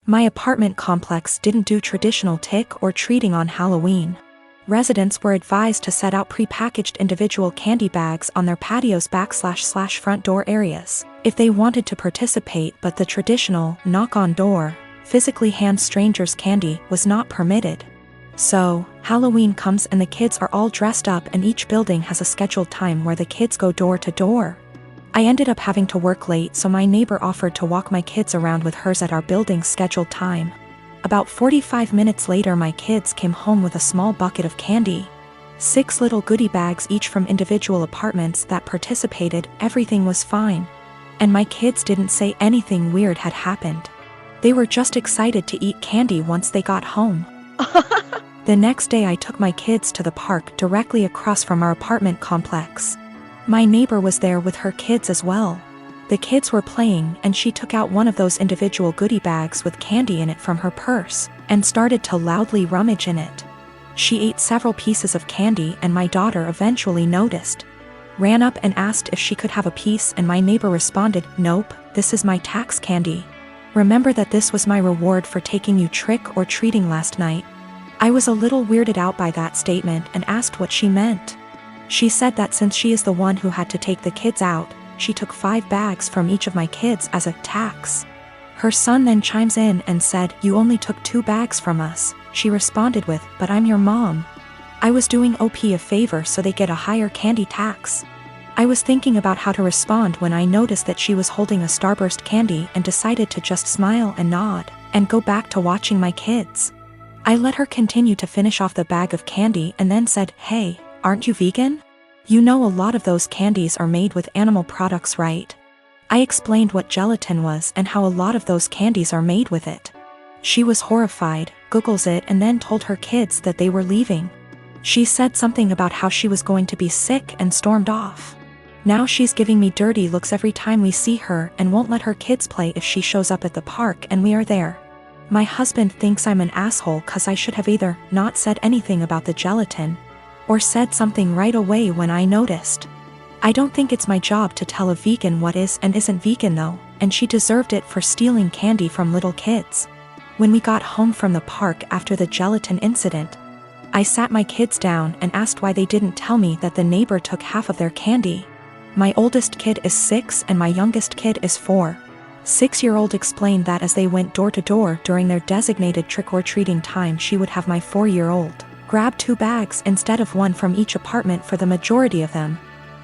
My apartment complex didn't do traditional trick or treating on Halloween. Residents were advised to set out pre-packaged individual candy bags on their patios / front door areas if they wanted to participate, but the traditional knock-on-door, physically hand strangers candy was not permitted. So, Halloween comes and the kids are all dressed up and each building has a scheduled time where the kids go door to door. I ended up having to work late, so my neighbor offered to walk my kids around with hers at our building's scheduled time. About 45 minutes later, my kids came home with a small bucket of candy. 6 little goodie bags each from individual apartments that participated. Everything was fine. And my kids didn't say anything weird had happened. They were just excited to eat candy once they got home. The next day I took my kids to the park directly across from our apartment complex. My neighbor was there with her kids as well. The kids were playing and she took out one of those individual goodie bags with candy in it from her purse and started to loudly rummage in it. She ate several pieces of candy and my daughter eventually noticed. Ran up and asked if she could have a piece, and my neighbor responded, "Nope, this is my tax candy. Remember that this was my reward for taking you trick or treating last night." I was a little weirded out by that statement and asked what she meant. She said that since she is the one who had to take the kids out, she took 5 bags from each of my kids as a tax. Her son then chimes in and said, "You only took 2 bags from us." She responded with, "But I'm your mom. I was doing OP a favor so they get a higher candy tax." I was thinking about how to respond when I noticed that she was holding a Starburst candy and decided to just smile and nod and go back to watching my kids. I let her continue to finish off the bag of candy and then said, "Hey, aren't you vegan? You know a lot of those candies are made with animal products, right?" I explained what gelatin was and how a lot of those candies are made with it. She was horrified, Googles it, and then told her kids that they were leaving. She said something about how she was going to be sick and stormed off. Now she's giving me dirty looks every time we see her and won't let her kids play if she shows up at the park and we are there. My husband thinks I'm an asshole cause I should have either not said anything about the gelatin or said something right away when I noticed. I don't think it's my job to tell a vegan what is and isn't vegan though, and she deserved it for stealing candy from little kids. When we got home from the park after the gelatin incident, I sat my kids down and asked why they didn't tell me that the neighbor took half of their candy. My oldest kid is 6 and my youngest kid is 4. 6-year-old explained that as they went door to door during their designated trick-or-treating time, she would have my 4-year-old grab 2 bags instead of 1 from each apartment for the majority of them.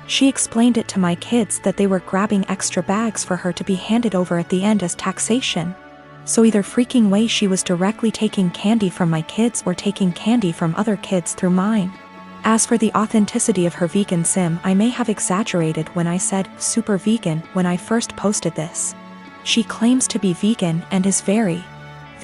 She explained it to my kids that they were grabbing extra bags for her to be handed over at the end as taxation. So either freaking way she was directly taking candy from my kids or taking candy from other kids through mine. As for the authenticity of her vegan sim, I may have exaggerated when I said super vegan when I first posted this. She claims to be vegan and is very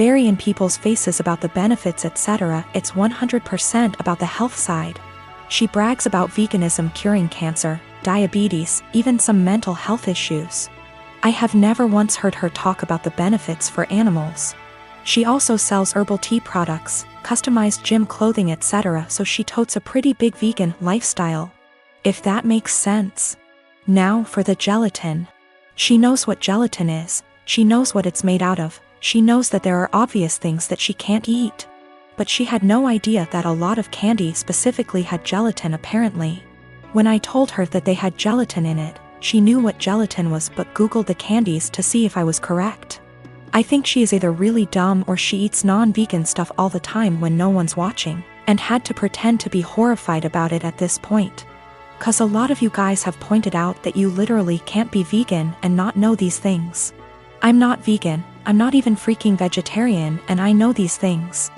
in people's faces about the benefits, etc. It's 100% about the health side. She brags about veganism curing cancer, diabetes, even some mental health issues. I have never once heard her talk about the benefits for animals. She also sells herbal tea products, customized gym clothing, etc., so she totes a pretty big vegan lifestyle. If that makes sense. Now for the gelatin. She knows what gelatin is, she knows what it's made out of, she knows that there are obvious things that she can't eat. But she had no idea that a lot of candy specifically had gelatin apparently. When I told her that they had gelatin in it, she knew what gelatin was but Googled the candies to see if I was correct. I think she is either really dumb or she eats non-vegan stuff all the time when no one's watching, and had to pretend to be horrified about it at this point. Cause a lot of you guys have pointed out that you literally can't be vegan and not know these things. I'm not vegan, I'm not even freaking vegetarian, and I know these things.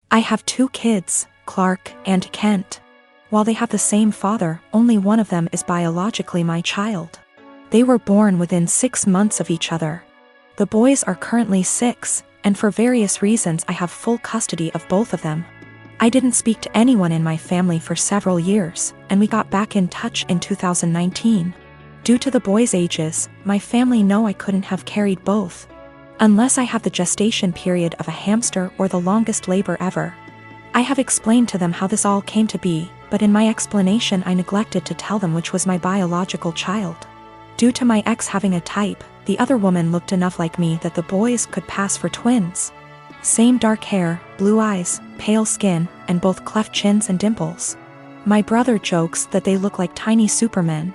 I have 2 kids, Clark and Kent. While they have the same father, only one of them is biologically my child. They were born within 6 months of each other. The boys are currently 6, and for various reasons I have full custody of both of them. I didn't speak to anyone in my family for several years, and we got back in touch in 2019. Due to the boys' ages, my family know I couldn't have carried both. Unless I have the gestation period of a hamster or the longest labor ever. I have explained to them how this all came to be, but in my explanation I neglected to tell them which was my biological child. Due to my ex having a type, the other woman looked enough like me that the boys could pass for twins. Same dark hair, blue eyes, pale skin, and both cleft chins and dimples. My brother jokes that they look like tiny supermen.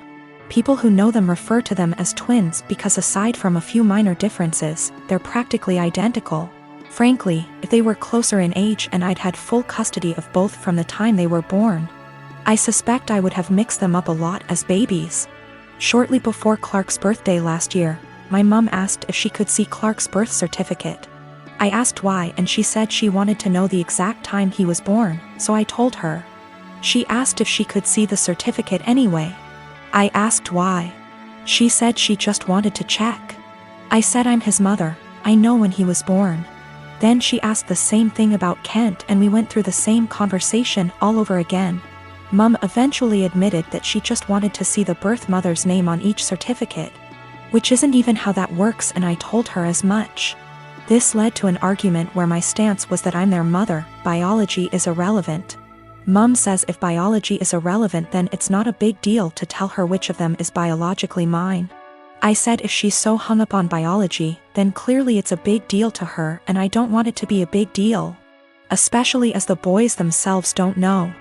People who know them refer to them as twins because aside from a few minor differences, they're practically identical. Frankly, if they were closer in age and I'd had full custody of both from the time they were born, I suspect I would have mixed them up a lot as babies. Shortly before Clark's birthday last year, my mum asked if she could see Clark's birth certificate. I asked why and she said she wanted to know the exact time he was born, so I told her. She asked if she could see the certificate anyway. I asked why. She said she just wanted to check. I said I'm his mother, I know when he was born. Then she asked the same thing about Kent and we went through the same conversation all over again. Mum eventually admitted that she just wanted to see the birth mother's name on each certificate, which isn't even how that works, and I told her as much. This led to an argument where my stance was that I'm their mother, biology is irrelevant. Mum says if biology is irrelevant then it's not a big deal to tell her which of them is biologically mine. I said if she's so hung up on biology, then clearly it's a big deal to her and I don't want it to be a big deal. Especially as the boys themselves don't know.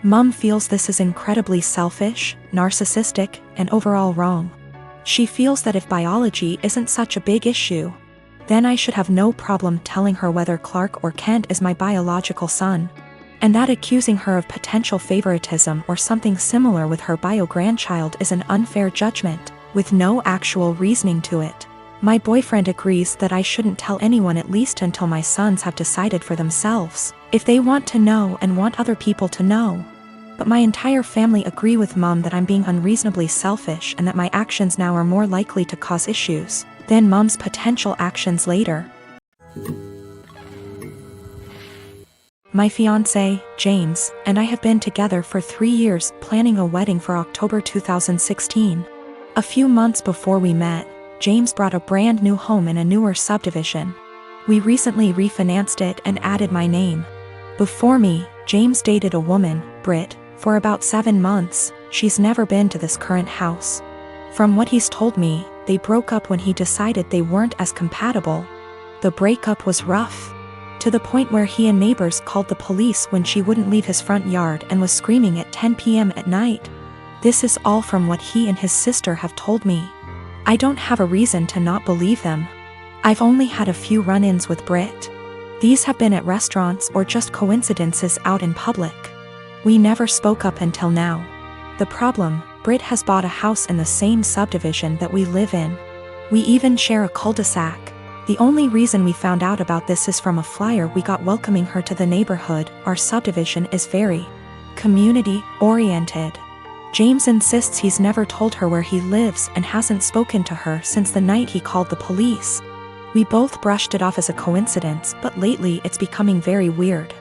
Mum feels this is incredibly selfish, narcissistic, and overall wrong. She feels that if biology isn't such a big issue, then I should have no problem telling her whether Clark or Kent is my biological son. And that accusing her of potential favoritism or something similar with her bio-grandchild is an unfair judgment, with no actual reasoning to it. My boyfriend agrees that I shouldn't tell anyone at least until my sons have decided for themselves, if they want to know and want other people to know. But my entire family agree with Mum that I'm being unreasonably selfish and that my actions now are more likely to cause issues than Mum's potential actions later. My fiancé, James, and I have been together for 3 years, planning a wedding for October 2016. A few months before we met, James bought a brand new home in a newer subdivision. We recently refinanced it and added my name. Before me, James dated a woman, Britt, for about 7 months. She's never been to this current house. From what he's told me, they broke up when he decided they weren't as compatible. The breakup was rough, to the point where he and neighbors called the police when she wouldn't leave his front yard and was screaming at 10 p.m. at night. This is all from what he and his sister have told me. I don't have a reason to not believe them. I've only had a few run-ins with Britt. These have been at restaurants or just coincidences out in public. We never spoke up until now. The problem, Britt has bought a house in the same subdivision that we live in. We even share a cul-de-sac. The only reason we found out about this is from a flyer we got welcoming her to the neighborhood. Our subdivision is very community-oriented. James insists he's never told her where he lives and hasn't spoken to her since the night he called the police. We both brushed it off as a coincidence, but lately it's becoming very weird.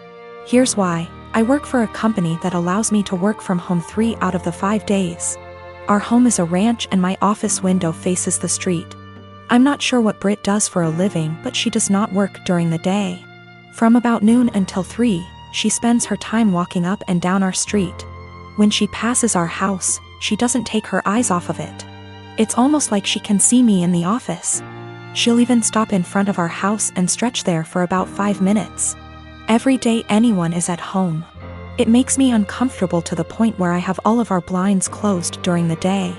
Here's why. I work for a company that allows me to work from home 3 out of the 5 days. Our home is a ranch and my office window faces the street. I'm not sure what Britt does for a living, but she does not work during the day. From about noon until 3, she spends her time walking up and down our street. When she passes our house, she doesn't take her eyes off of it. It's almost like she can see me in the office. She'll even stop in front of our house and stretch there for about 5 minutes. Every day anyone is at home. It makes me uncomfortable to the point where I have all of our blinds closed during the day.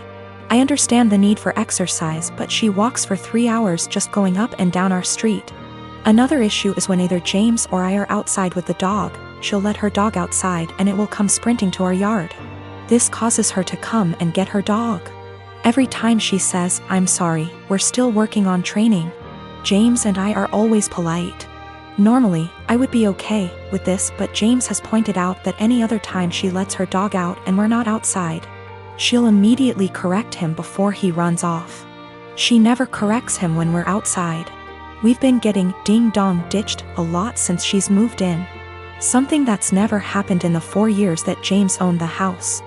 I understand the need for exercise, but she walks for 3 hours just going up and down our street. Another issue is when either James or I are outside with the dog, she'll let her dog outside and it will come sprinting to our yard. This causes her to come and get her dog. Every time she says, "I'm sorry, we're still working on training." James and I are always polite. Normally, I would be okay with this, but James has pointed out that any other time she lets her dog out and we're not outside, she'll immediately correct him before he runs off. She never corrects him when we're outside. We've been getting ding-dong ditched a lot since she's moved in. Something that's never happened in the 4 years that James owned the house.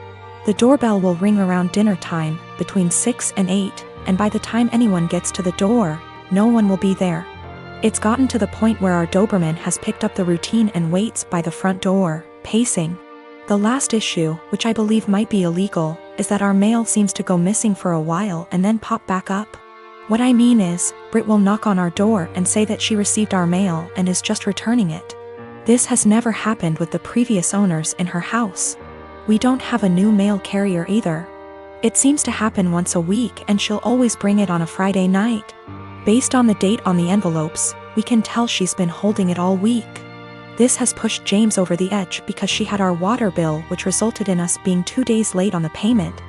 The doorbell will ring around dinner time, between 6 and 8, and by the time anyone gets to the door, no one will be there. It's gotten to the point where our Doberman has picked up the routine and waits by the front door, pacing. The last issue, which I believe might be illegal, is that our mail seems to go missing for a while and then pop back up. What I mean is, Brit will knock on our door and say that she received our mail and is just returning it. This has never happened with the previous owners in her house. We don't have a new mail carrier either. It seems to happen once a week and she'll always bring it on a Friday night. Based on the date on the envelopes, we can tell she's been holding it all week. This has pushed James over the edge because she had our water bill, which resulted in us being 2 days late on the payment.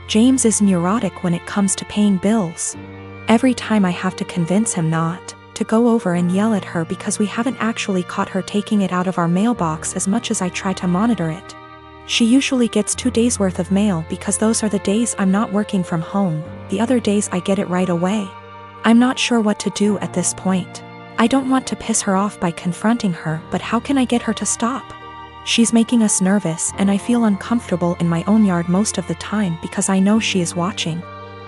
James is neurotic when it comes to paying bills. Every time I have to convince him not to go over and yell at her because we haven't actually caught her taking it out of our mailbox as much as I try to monitor it. She usually gets 2 days worth of mail because those are the days I'm not working from home. The other days I get it right away. I'm not sure what to do at this point. I don't want to piss her off by confronting her, but how can I get her to stop? She's making us nervous and I feel uncomfortable in my own yard most of the time because I know she is watching.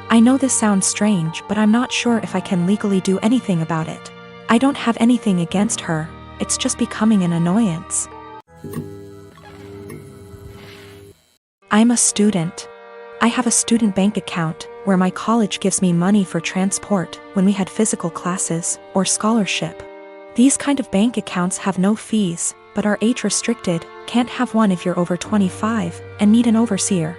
I know this sounds strange, but I'm not sure if I can legally do anything about it. I don't have anything against her, it's just becoming an annoyance. I'm a student. I have a student bank account where my college gives me money for transport when we had physical classes or scholarship. These kind of bank accounts have no fees, but are age restricted, can't have one if you're over 25, and need an overseer.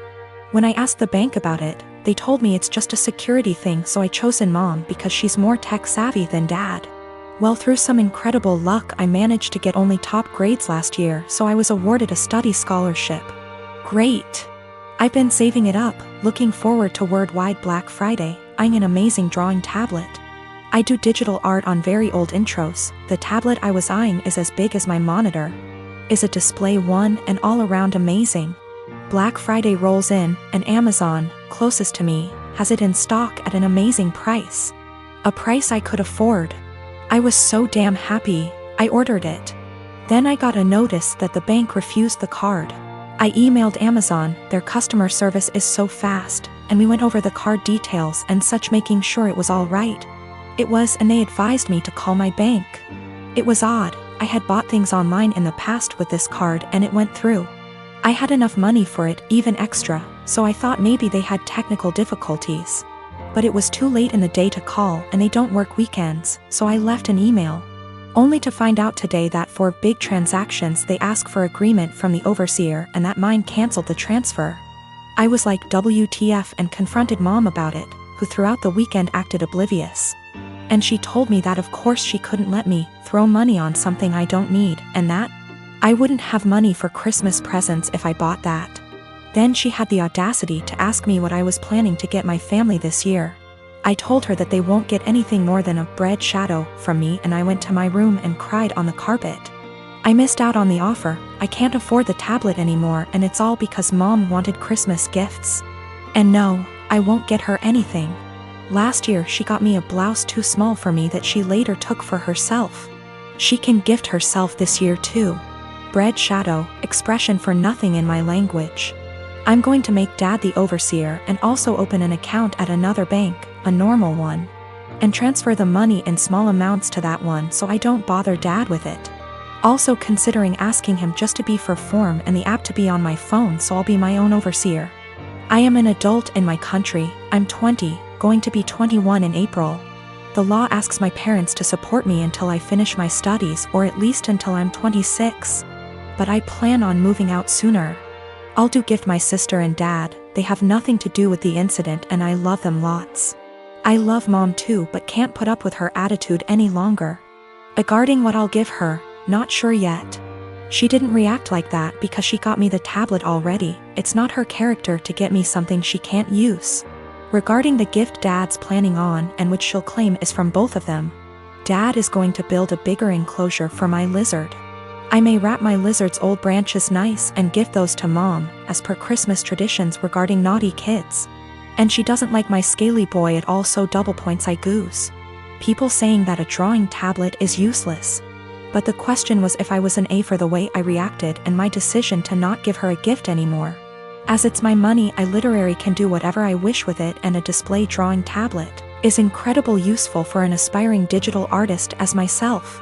When I asked the bank about it, they told me it's just a security thing, so I chosen mom because she's more tech savvy than dad. Well, through some incredible luck I managed to get only top grades last year, so I was awarded a study scholarship. Great! I've been saving it up, looking forward to Worldwide Black Friday, eyeing an amazing drawing tablet. I do digital art on very old intros. The tablet I was eyeing is as big as my monitor. Is a display one and all around amazing. Black Friday rolls in, and Amazon, closest to me, has it in stock at an amazing price. A price I could afford. I was so damn happy, I ordered it. Then I got a notice that the bank refused the card. I emailed Amazon, their customer service is so fast, and we went over the card details and such, making sure it was all right. It was, and they advised me to call my bank. It was odd, I had bought things online in the past with this card and it went through. I had enough money for it, even extra, so I thought maybe they had technical difficulties. But it was too late in the day to call and they don't work weekends, so I left an email. Only to find out today that for big transactions they ask for agreement from the overseer and that mine canceled the transfer. I was like WTF and confronted mom about it, who throughout the weekend acted oblivious. And she told me that of course she couldn't let me throw money on something I don't need, and that I wouldn't have money for Christmas presents if I bought that. Then she had the audacity to ask me what I was planning to get my family this year. I told her that they won't get anything more than a bread shadow from me, and I went to my room and cried on the carpet. I missed out on the offer, I can't afford the tablet anymore, and it's all because mom wanted Christmas gifts. And no, I won't get her anything. Last year she got me a blouse too small for me that she later took for herself. She can gift herself this year too. Bread shadow, expression for nothing in my language. I'm going to make dad the overseer and also open an account at another bank, a normal one, and transfer the money in small amounts to that one so I don't bother dad with it. Also considering asking him just to be for form and the app to be on my phone so I'll be my own overseer. I am an adult in my country, I'm 20, going to be 21 in April. The law asks my parents to support me until I finish my studies, or at least until I'm 26. But I plan on moving out sooner. I'll do gift my sister and dad, they have nothing to do with the incident and I love them lots. I love mom too, but can't put up with her attitude any longer. Regarding what I'll give her, not sure yet. She didn't react like that because she got me the tablet already, it's not her character to get me something she can't use. Regarding the gift dad's planning on, and which she'll claim is from both of them, dad is going to build a bigger enclosure for my lizard. I may wrap my lizard's old branches nice and give those to mom, as per Christmas traditions regarding naughty kids. And she doesn't like my scaly boy at all, so double points I goose. People saying that a drawing tablet is useless. But the question was if I was an A for the way I reacted and my decision to not give her a gift anymore. As it's my money, I literally can do whatever I wish with it, and a display drawing tablet is incredibly useful for an aspiring digital artist as myself.